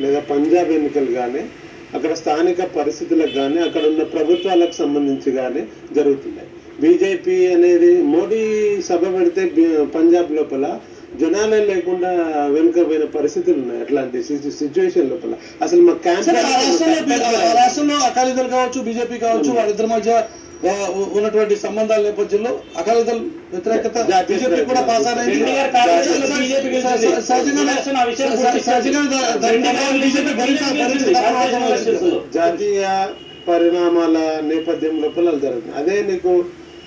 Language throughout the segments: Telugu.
లేదా పంజాబ్ ఎన్నికలు కానీ అక్కడ స్థానిక పరిస్థితులకు కానీ అక్కడ ఉన్న ప్రభుత్వాలకు సంబంధించి కానీ జరుగుతున్నాయి. బీజేపీ అనేది మోడీ సభ పెడితే పంజాబ్ లోపల జనాలే లేకుండా వెనుకపోయిన పరిస్థితులు ఉన్నాయి. అట్లాంటి సిచ్యువేషన్ లోపల అసలు మా రాష్ట్రంలో అకాలీదళ్ కావచ్చు, బీజేపీ కావచ్చు, వాళ్ళిద్దరి మధ్య ఉన్నటువంటి సంబంధాల నేపథ్యంలో అకాలీదళ్ వ్యతిరేకత బీజేపీ కూడా పాస్ జాతీయ పరిణామాల నేపథ్యం లోపల జరుగుతుంది. అదే నీకు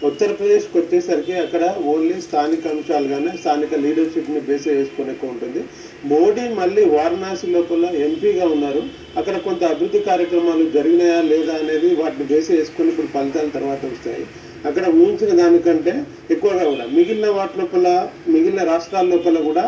ఉత్తరప్రదేశ్కి వచ్చేసరికి అక్కడ ఓన్లీ స్థానిక అంశాలు కానీ స్థానిక లీడర్షిప్ని బేస్ చేసుకునే ఉంటుంది. మోడీ మళ్ళీ వారణాసి లోపల ఎంపీగా ఉన్నారు. అక్కడ కొంత అభివృద్ధి కార్యక్రమాలు జరిగినాయా లేదా అనేది వాటిని బేస్ చేసుకుని ఇప్పుడు ఫలితాల తర్వాత వస్తాయి. అక్కడ ఊహించిన దానికంటే ఎక్కువగా కూడా మిగిలిన రాష్ట్రాల లోపల కూడా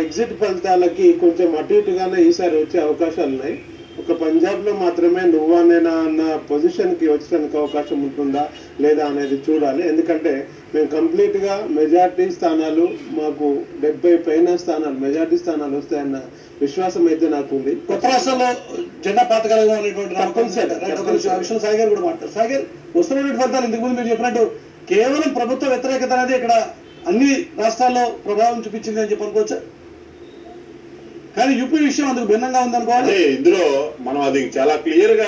ఎగ్జిట్ ఫలితాలకి కొంచెం అటు ఇటుగానే ఈసారి వచ్చే అవకాశాలు ఉన్నాయి. ఒక పంజాబ్లో మాత్రమే నువ్వా నేనా అన్న పొజిషన్కి వచ్చడానికి అవకాశం ఉంటుందా లేదా అనేది చూడాలి. ఎందుకంటే మేము కంప్లీట్గా మెజార్టీ స్థానాలు మాకు 70 పైన స్థానాలు మెజార్టీ స్థానాలు వస్తాయన్న విశ్వాసం అయితే నాకు ఉంది. కొత్త రాష్ట్రంలో జెండా పాతకాలంగా ఉన్నటువంటి సాగర్ కూడా మాట్లాడారు. సాగర్ వస్తున్నటువంటి ఫలితాలు ఇంతకుముందు మీరు చెప్పినట్టు కేవలం ప్రభుత్వ వ్యతిరేకత అనేది ఇక్కడ అన్ని రాష్ట్రాల్లో ప్రభావం చూపించింది అని చెప్పి అనుకోవచ్చా? కానీ యూపీ విషయం అందుకు భిన్నంగా ఉందనుకోవాలి. ఇందులో మనం అది చాలా క్లియర్ గా